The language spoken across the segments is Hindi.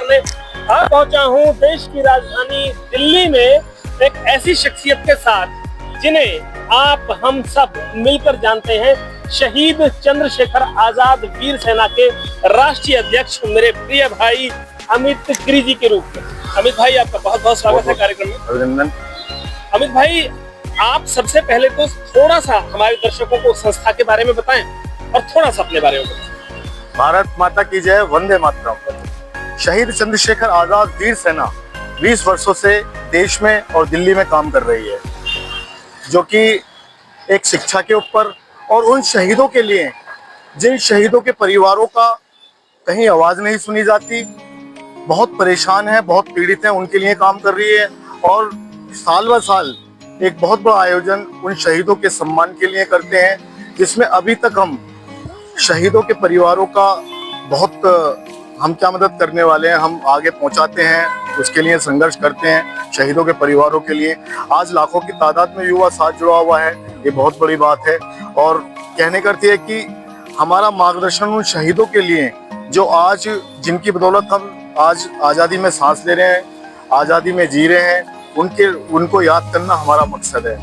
करने आ पहुंचा हूं देश की राजधानी दिल्ली में एक ऐसी शख्सियत के साथ जिन्हें आप हम सब मिलकर जानते हैं, शहीद चंद्रशेखर आजाद वीर सेना के राष्ट्रीय अध्यक्ष मेरे प्रिय भाई अमित गिरी जी के रूप में। अमित भाई, आपका बहुत बहुत स्वागत है कार्यक्रम में। अभिनंदन। अमित भाई, आप सबसे पहले तो थोड़ा सा हमारे दर्शकों को संस्था के बारे में बताएं और थोड़ा सा अपने बारे में बताएं। भारत माता की जय, वंदे मातरम। शहीद चंद्रशेखर आजाद वीर सेना 20 वर्षों से देश में और दिल्ली में काम कर रही है, जो कि एक शिक्षा के ऊपर और उन शहीदों के लिए जिन शहीदों के परिवारों का कहीं आवाज नहीं सुनी जाती, बहुत परेशान है, बहुत पीड़ित हैं, उनके लिए काम कर रही है। और साल ब साल एक बहुत बड़ा आयोजन उन शहीदों के सम्मान के लिए करते हैं, जिसमें अभी तक हम शहीदों के परिवारों का बहुत हम क्या मदद करने वाले हैं, हम आगे पहुंचाते हैं, उसके लिए संघर्ष करते हैं शहीदों के परिवारों के लिए। आज लाखों की तादाद में युवा साथ जुड़ा हुआ है, ये बहुत बड़ी बात है। और कहने करती है कि हमारा मार्गदर्शन उन शहीदों के लिए जो आज जिनकी बदौलत हम आज आज़ादी में सांस ले रहे हैं, आज़ादी में जी रहे हैं, उनको याद करना हमारा मकसद है।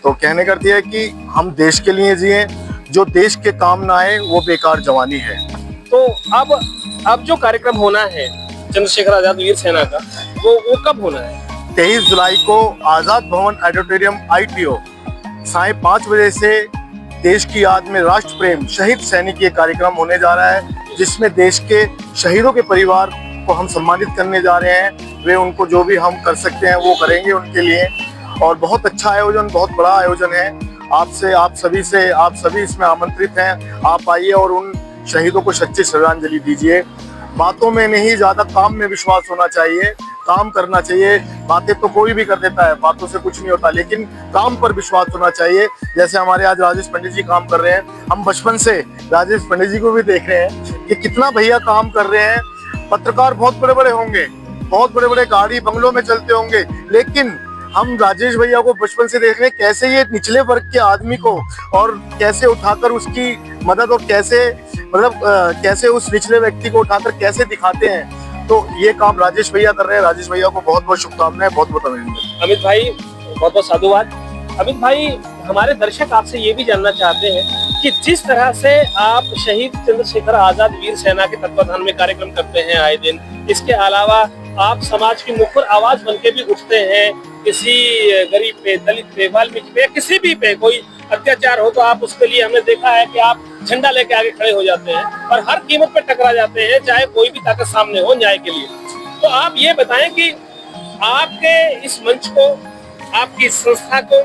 तो कहने करती है कि हम देश के लिए जिए, जो देश के काम ना आए वो बेकार जवानी है। तो अब जो कार्यक्रम होना है चंद्रशेखर आजाद वीर सेना का, वो कब होना है? 23 जुलाई को आजाद भवन ऑडिटोरियम ITO साय 5 बजे से देश की याद में राष्ट्र प्रेम शहीद सैनिक ये कार्यक्रम होने जा रहा है, जिसमें देश के शहीदों के परिवार को हम सम्मानित करने जा रहे हैं। वे उनको जो भी हम कर सकते हैं वो करेंगे उनके लिए। और बहुत अच्छा आयोजन, बहुत बड़ा आयोजन है। आप सभी इसमें आमंत्रित हैं। आप आइए और उन शहीदों को सच्ची श्रद्धांजलि दीजिए। बातों में नहीं, ज्यादा काम में विश्वास होना चाहिए, काम करना चाहिए। बातें तो कोई भी कर देता है, बातों से कुछ नहीं होता, लेकिन काम पर विश्वास होना चाहिए। जैसे हमारे आज राजेश पंडित जी काम कर रहे हैं, हम बचपन से राजेश पंडित जी को भी देख रहे हैं कि कितना भैया काम कर रहे हैं। पत्रकार बहुत बड़े बड़े होंगे, बहुत बड़े बड़े गाड़ी बंगलों में चलते होंगे, लेकिन हम राजेश भैया को बचपन से देख रहे हैं कैसे ये निचले वर्ग के आदमी को और कैसे उठाकर उसकी मदद और कैसे उस निचले व्यक्ति को उठाकर कैसे दिखाते हैं। तो ये काम राजेश भैया कर रहे हैं। राजेश भैया को बहुत बहुत शुभकामनाएं, बहुत बहुत अभिनंदन। अमित भाई, बहुत बहुत साधुवाद। अमित भाई, हमारे दर्शक आपसे ये भी जानना चाहते हैं कि जिस तरह से आप शहीद चंद्रशेखर आजाद वीर सेना के तत्वाधान में कार्यक्रम करते हैं आए दिन, इसके अलावा आप समाज की मुखर आवाज बनके भी उठते हैं। किसी गरीब पे, दलित पे, वाल्मीकि पे, किसी भी पे कोई अत्याचार हो तो आप उसके लिए, हमने देखा है कि आप झंडा लेके आगे खड़े हो जाते हैं और हर कीमत पे टकरा जाते हैं, चाहे कोई भी ताकत सामने हो न्याय के लिए। तो आप ये बताएं कि आपके इस मंच को, आपकी संस्था को,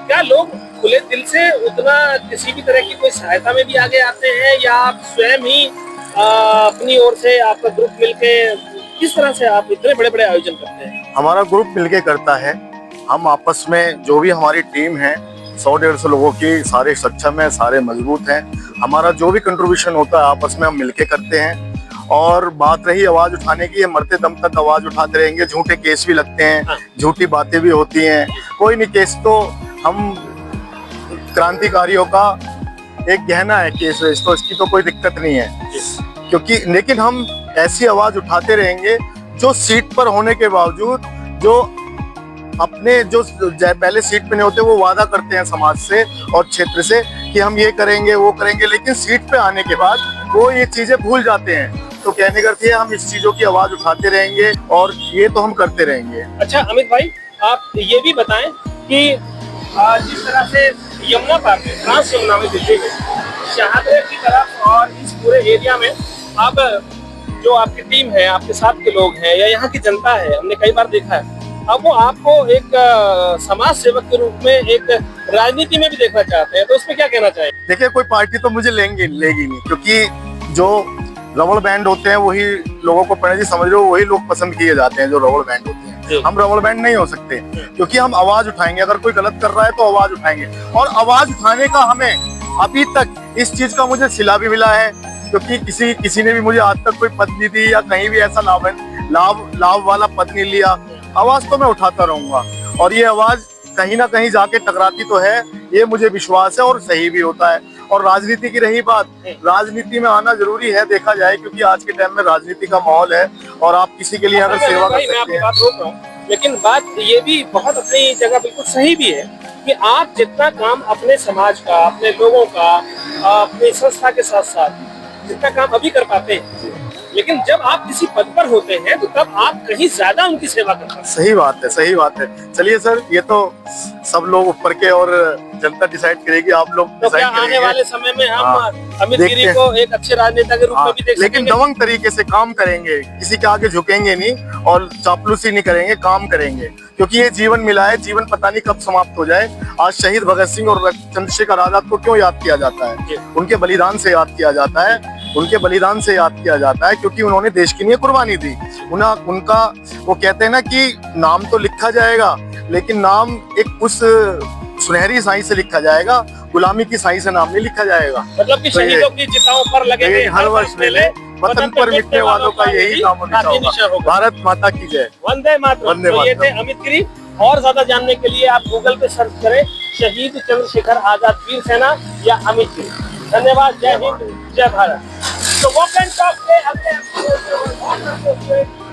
क्या लोग खुले दिल से उतना किसी भी तरह की कोई सहायता में भी आगे आते हैं, या आप स्वयं ही अपनी ओर से आपका ग्रुप मिलके, किस तरह से आप इतने बड़े बड़े आयोजन करते हैं? हमारा ग्रुप मिलके करता है। हम आपस में जो भी हमारी टीम है 100-150 लोगों की, सारे सक्षम है, सारे मजबूत हैं। हमारा जो भी कंट्रीब्यूशन होता है आपस में हम मिलके करते हैं। और बात रही आवाज उठाने की, ये मरते दम तक आवाज उठाते रहेंगे। झूठे केस भी लगते हैं, झूठी बातें भी होती हैं, कोई नहीं, केस तो हम क्रांतिकारियों का एक गहना है केस वेस, तो इसकी तो कोई दिक्कत नहीं है। क्योंकि लेकिन हम ऐसी आवाज उठाते रहेंगे जो सीट पर होने के बावजूद, जो अपने जो पहले सीट पे नहीं होते वो वादा करते हैं समाज से और क्षेत्र से कि हम ये करेंगे वो करेंगे, लेकिन सीट पे आने के बाद वो ये चीजें भूल जाते हैं। तो कहने करती है हम इस चीजों की आवाज उठाते रहेंगे और ये तो हम करते रहेंगे। अच्छा अमित भाई, आप ये भी बताएं कि जिस तरह से यमुना पार में, ट्रांस यमुना में दिल्ली में शहादरा की तरफ और इस पूरे एरिया में अब जो आपकी टीम है, आपके साथ के लोग हैं या यहाँ की जनता है, हमने कई बार देखा है, अब वो आपको एक समाज सेवक के रूप में एक राजनीति में भी देखना चाहते हैं, तो उसमें क्या कहना चाहेंगे? देखिए, कोई पार्टी तो मुझे लेगी नहीं, क्योंकि जो रबड़ बैंड होते हैं वही लोगों को, पंडित जी समझ रहे हो, वही लोग पसंद किए जाते हैं जो रबड़ बैंड होते हैं। हम रबड़ बैंड नहीं हो सकते, क्योंकि हम आवाज उठाएंगे। अगर कोई गलत कर रहा है तो आवाज उठाएंगे, और आवाज उठाने का हमें अभी तक इस चीज का मुझे सिला भी मिला है, क्योंकि किसी ने भी मुझे आज तक कोई पद नहीं दी या कहीं भी ऐसा लाभ वाला पद नहीं लिया। आवाज तो मैं उठाता रहूंगा, और ये आवाज कहीं ना कहीं जाके टकराती तो है, ये मुझे विश्वास है और सही भी होता है। और राजनीति की रही बात, राजनीति में आना जरूरी है देखा जाए, क्योंकि आज के टाइम में राजनीति का माहौल है और आप किसी के लिए अगर सेवा कर मैं सकते आपकी हैं। बात रोक रहा हूँ, लेकिन बात ये भी बहुत अपनी जगह बिल्कुल सही भी है कि आप जितना काम अपने समाज का, अपने लोगों का, अपनी संस्था के साथ साथ जितना काम अभी कर पाते हैं, लेकिन जब आप किसी पद पर होते हैं तो तब आप कहीं ज्यादा उनकी सेवा करते हैं। सही बात है, सही बात है। चलिए सर, ये तो सब लोग ऊपर के और जनता डिसाइड करेगी, आप लोग तो क्या डिसाइड आने करेंगे। वाले समय में हम हाँ, अमित देखते गिरी हैं। को एक अच्छे राजनेता के रूप में भी देख लेकिन सकेंगे? दबंग तरीके से काम करेंगे, किसी के आगे झुकेंगे नहीं और चापलूसी नहीं करेंगे, काम करेंगे, क्योंकि ये जीवन मिला है, जीवन पता नहीं कब समाप्त हो जाए। आज शहीद भगत सिंह और चंद्रशेखर आजाद को क्यों याद किया जाता है? उनके बलिदान से याद किया जाता है, उनके बलिदान से याद किया जाता है, क्योंकि उन्होंने देश के लिए कुर्बानी दी। उनका वो कहते हैं ना कि नाम तो लिखा जाएगा, लेकिन नाम एक उस सुनहरी स्याही से लिखा जाएगा, गुलामी की स्याही से नाम नहीं लिखा जाएगा। मतलब कि तो ये- शहीदों की चिताओं पर लगेंगे हर वर्ष मेले, वतन पर मिटने वालों का यही नाम निशान होगा। भारत माता की जय। वंदे मातरम। वंदे तो ये थे मातरम। अमित गिरी। और ज्यादा जानने के लिए आप गूगल पे सर्च करें शहीद चंद्रशेखर आजाद वीर सेना या अमित गिरी। धन्यवाद। जय हिंद, जय भारत। तो वॉक एंड टॉक के अगले एपिसोड में